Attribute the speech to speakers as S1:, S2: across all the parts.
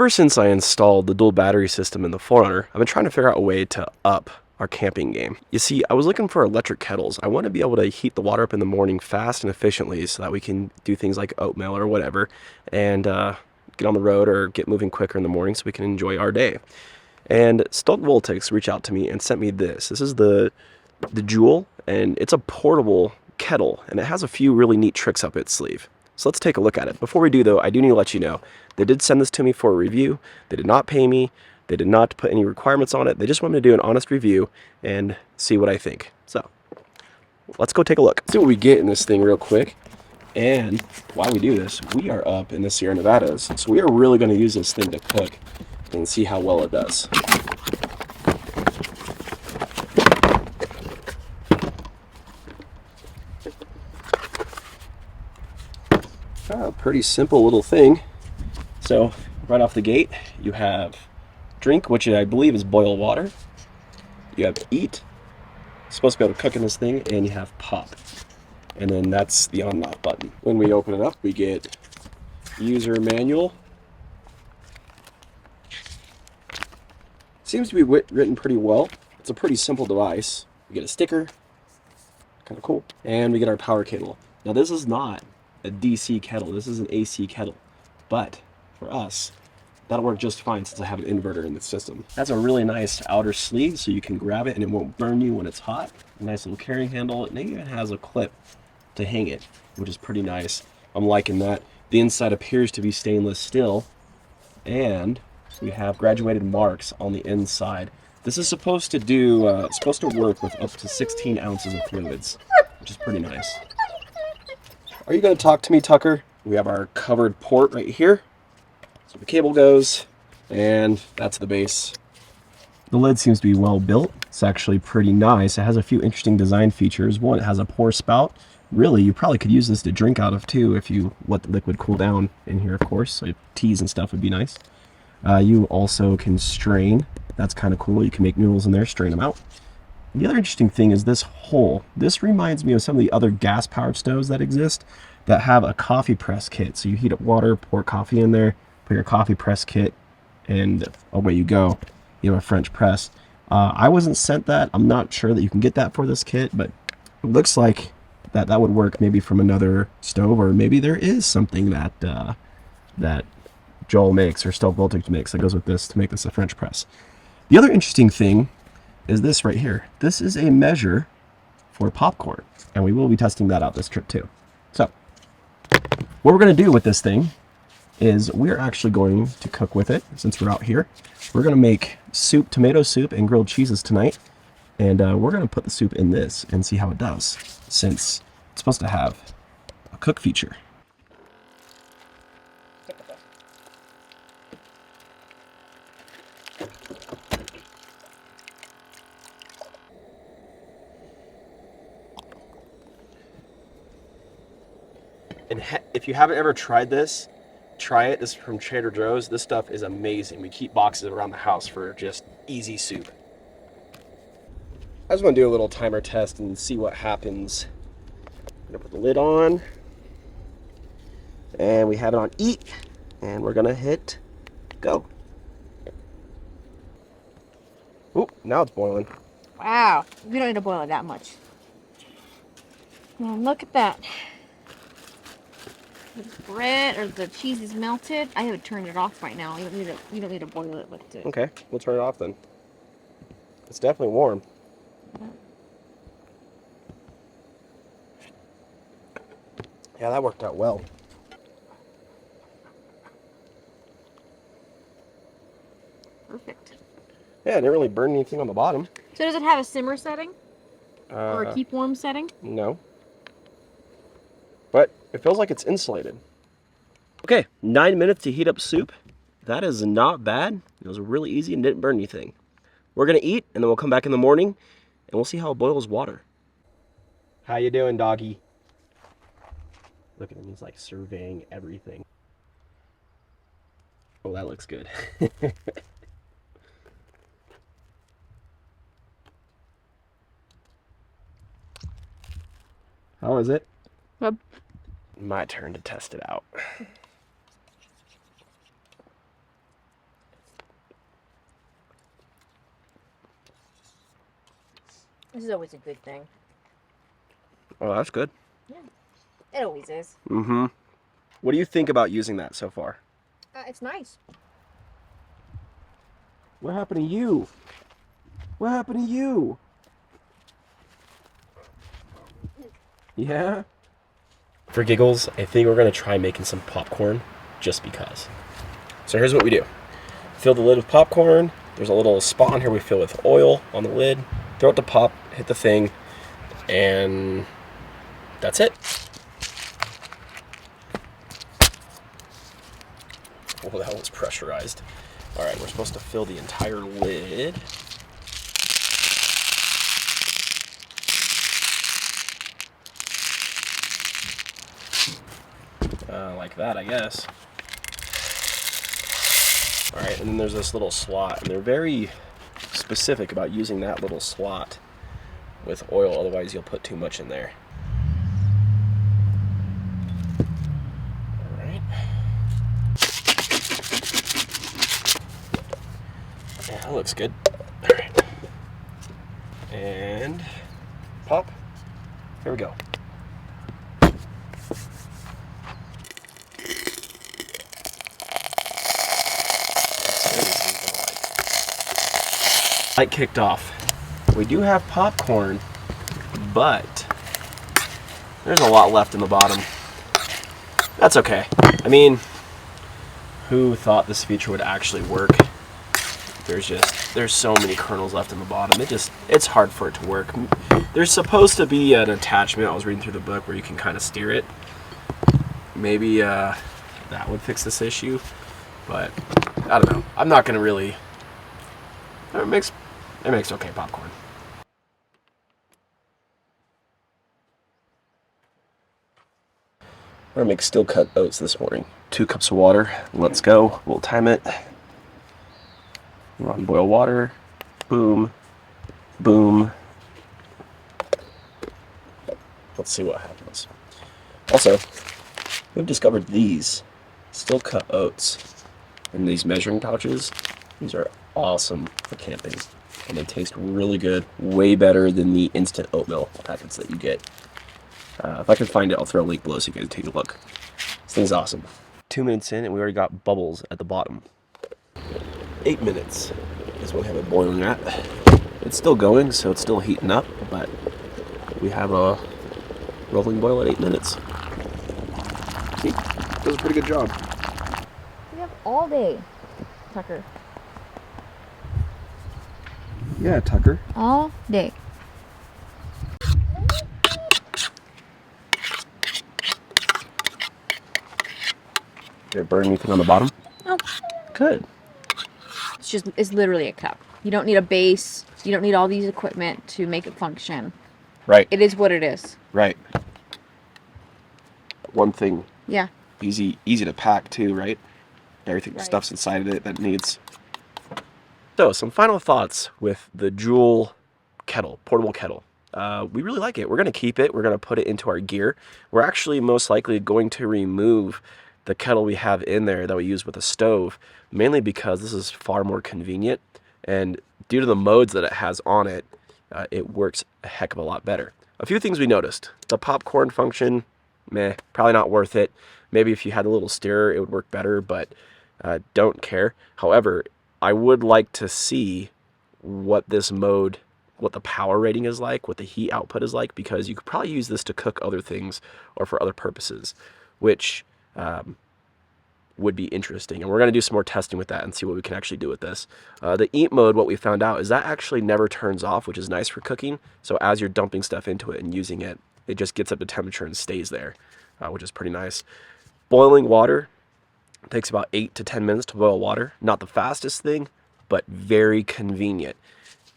S1: Ever since I installed the dual battery system in the 4Runner, I've been trying to figure out a way to up our camping game. You see, I was looking for electric kettles. I want to be able to heat the water up in the morning fast and efficiently so that we can do things like oatmeal or whatever and get on the road or get moving quicker in the morning so we can enjoy our day. And Stolt Voltics reached out to me and sent me this. This is the Joule, and it's a portable kettle, and it has a few really neat tricks up its sleeve. So let's take a look at it. Before we do, though, I do need to let you know, they did send this to me for a review. They did not pay me. They did not put any requirements on it. They just want me to do an honest review and see what I think. So let's go take a look. See what we get in this thing real quick. And while we do this, we are up in the Sierra Nevadas. So we are really going to use this thing to cook and see how well it does. Pretty simple little thing. So right off the gate, you have drink, which I believe is boiled water. You have eat, supposed to be able to cook in this thing, and you have pop. And then that's the on and off button. When we open it up, we get user manual. Seems to be written pretty well. It's a pretty simple device. We get a sticker, kind of cool. And we get our power cable. Now this is not a DC kettle, this is an AC kettle. But for us, that'll work just fine since I have an inverter in the system. That's a really nice outer sleeve so you can grab it and it won't burn you when it's hot. A nice little carrying handle, and it even has a clip to hang it, which is pretty nice. I'm liking that. The inside appears to be stainless steel, and we have graduated marks on the inside. This is supposed to work with up to 16 ounces of fluids, which is pretty nice. Are you going to talk to me, Tucker? We have our covered port right here. So the cable goes, and that's the base. The lid seems to be well built. It's actually pretty nice. It has a few interesting design features. One, it has a pour spout. Really, you probably could use this to drink out of too if you let the liquid cool down in here, of course. So teas and stuff would be nice. You also can strain. That's kind of cool. You can make noodles in there, strain them out. The other interesting thing is this hole. This reminds me of some of the other gas-powered stoves that exist that have a coffee press kit. So you heat up water, pour coffee in there, put your coffee press kit, and away you go. You have a French press. I wasn't sent that. I'm not sure that you can get that for this kit, but it looks like that would work maybe from another stove, or maybe there is something that that Joel makes or Stolt Voltage makes that goes with this to make this a French press. The other interesting thing is this right here. This is a measure for popcorn, and we will be testing that out this trip too. So what we're going to do with this thing is we're actually going to cook with it. Since we're out here, we're going to make soup, tomato soup and grilled cheeses tonight, and we're going to put the soup in this and see how it does, since it's supposed to have a cook feature. And if you haven't ever tried this, try it. This is from Trader Joe's. This stuff is amazing. We keep boxes around the house for just easy soup. I just want to do a little timer test and see what happens. I'm gonna put the lid on, and we have it on eat, and we're gonna hit go. Oop, now it's boiling.
S2: Wow, we don't need to boil it that much. Well, look at that. The bread or the cheese is melted. I have turned it off right now. You don't need to boil it with it.
S1: Okay, we'll turn it off then. It's definitely warm. Yeah, that worked out well.
S2: Perfect.
S1: Yeah, it didn't really burn anything on the bottom.
S2: So does it have a simmer setting? Or a keep warm setting?
S1: No. But it feels like it's insulated. Okay, 9 minutes to heat up soup. That is not bad. It was really easy and didn't burn anything. We're gonna eat, and then we'll come back in the morning, and we'll see how it boils water. How you doing, doggy? Look at him, he's like surveying everything. Oh, that looks good. How is it?
S2: Good.
S1: My turn to test it out.
S2: This is always a good thing.
S1: Oh, that's good.
S2: Yeah, it always is.
S1: Mm-hmm. What do you think about using that so far?
S2: It's nice.
S1: What happened to you? What happened to you? Yeah? For giggles, I think we're going to try making some popcorn just because. So here's what we do. Fill the lid with popcorn. There's a little spot on here we fill with oil on the lid. Throw it to pop, hit the thing, and that's it. Oh, that was pressurized. All right, we're supposed to fill the entire lid. Like that, I guess. All right, and then there's this little slot, and they're very specific about using that little slot with oil, otherwise you'll put too much in there. All right. Yeah, that looks good. All right. And pop. Here we go. Light kicked off. We do have popcorn, but there's a lot left in the bottom. That's okay. I mean, who thought this feature would actually work? There's so many kernels left in the bottom. It's hard for it to work. There's supposed to be an attachment, I was reading through the book, where you can kind of steer it. Maybe that would fix this issue, but I don't know. I'm not gonna really. It makes okay popcorn. We're gonna make steel cut oats this morning. 2 cups of water. Let's go. We'll time it. We're on boil water. Boom. Boom. Let's see what happens. Also, we've discovered these steel cut oats in these measuring pouches. These are awesome for camping, and they taste really good. Way better than the instant oatmeal packets that you get. If I can find it, I'll throw a link below so you guys take a look. This thing's awesome. 2 minutes in, and we already got bubbles at the bottom. 8 minutes is what we have it boiling at. It's still going, so it's still heating up, but we have a rolling boil at 8 minutes. See, does a pretty good job.
S2: We have all day, Tucker.
S1: Yeah, Tucker.
S2: All day.
S1: Did it burn anything on the bottom?
S2: No.
S1: Good.
S2: It's literally a cup. You don't need a base. You don't need all these equipment to make it function.
S1: Right.
S2: It is what it is.
S1: Right. One thing.
S2: Yeah.
S1: Easy to pack too, right? Everything,
S2: Right.
S1: stuff's inside of it that needs. So, some final thoughts with the Joule kettle, portable kettle. We really like it. We're going to keep it. We're going to put it into our gear. We're actually most likely going to remove the kettle we have in there that we use with a stove, mainly because this is far more convenient, and due to the modes that it has on it, it works a heck of a lot better. A few things we noticed. The popcorn function, meh, probably not worth it. Maybe if you had a little stirrer, it would work better, but don't care. However, I would like to see what this mode, what the power rating is like, what the heat output is like, because you could probably use this to cook other things or for other purposes, which would be interesting. And we're going to do some more testing with that and see what we can actually do with this. The eat mode, what we found out is that actually never turns off, which is nice for cooking. So as you're dumping stuff into it and using it, it just gets up to temperature and stays there, which is pretty nice. Boiling water takes about 8 to 10 minutes to boil water. Not the fastest thing, but very convenient.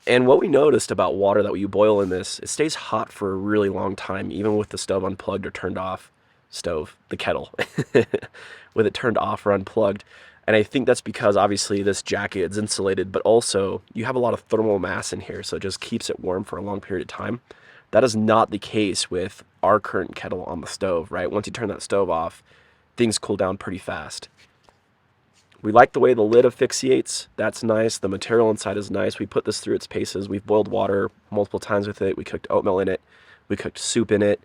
S1: And what we noticed about water that you boil in this, it stays hot for a really long time, even with the stove unplugged or turned off. The kettle, with it turned off or unplugged. And I think that's because obviously this jacket is insulated, but also you have a lot of thermal mass in here, so it just keeps it warm for a long period of time. That is not the case with our current kettle on the stove, right? Once you turn that stove off, things cool down pretty fast. We like the way the lid asphyxiates. That's nice. The material inside is nice. We put this through its paces. We've boiled water multiple times with it. We cooked oatmeal in it. We cooked soup in it.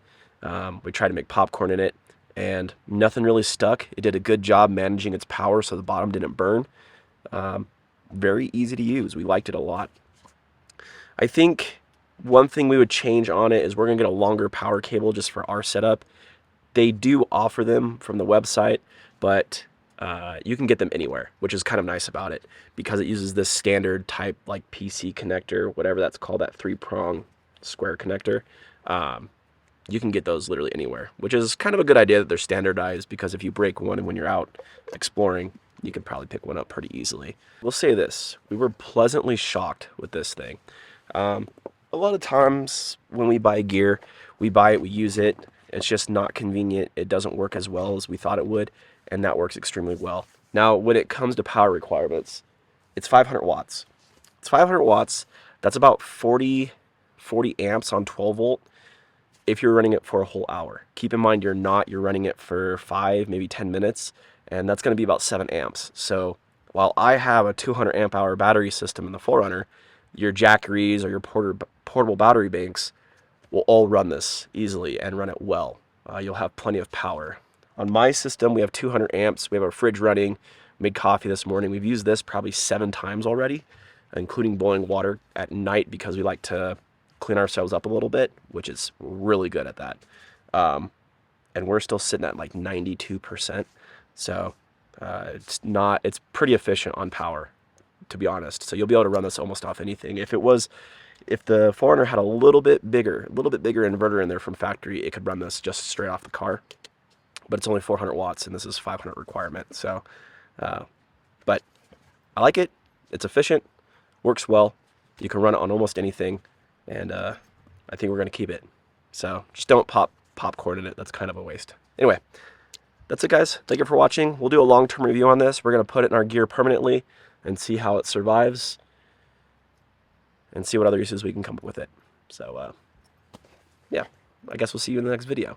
S1: We tried to make popcorn in it, and nothing really stuck. It did a good job managing its power so the bottom didn't burn. Very easy to use. We liked it a lot. I think one thing we would change on it is we're going to get a longer power cable just for our setup. They do offer them from the website, but you can get them anywhere, which is kind of nice about it because it uses this standard type like PC connector, whatever that's called, that 3-prong square connector. You can get those literally anywhere, which is kind of a good idea that they're standardized, because if you break one and when you're out exploring, you can probably pick one up pretty easily. We'll say this, we were pleasantly shocked with this thing. A lot of times when we buy gear, we buy it, we use it, it's just not convenient. It doesn't work as well as we thought it would, and that works extremely well. Now, when it comes to power requirements, it's 500 watts. It's 500 watts. That's about 40 amps on 12 volt if you're running it for a whole hour. Keep in mind you're running it for 5, maybe 10 minutes, and that's going to be about 7 amps. So while I have a 200 amp hour battery system in the 4Runner, your Jackeries or your portable battery banks will all run this easily and run it well. You'll have plenty of power. On my system, we have 200 amps. We have our fridge running. Made coffee this morning. We've used this probably 7 times already, including boiling water at night because we like to clean ourselves up a little bit, which is really good at that. And we're still sitting at like 92%. So it's pretty efficient on power, to be honest. So you'll be able to run this almost off anything. If the 4Runner had a little bit bigger inverter in there from factory, it could run this just straight off the car. But it's only 400 watts, and this is 500 requirement. So, but I like it. It's efficient, works well. You can run it on almost anything, and I think we're going to keep it. So just don't pop popcorn in it. That's kind of a waste. Anyway, that's it, guys. Thank you for watching. We'll do a long-term review on this. We're going to put it in our gear permanently and see how it survives and see what other uses we can come up with it. So, yeah, I guess we'll see you in the next video.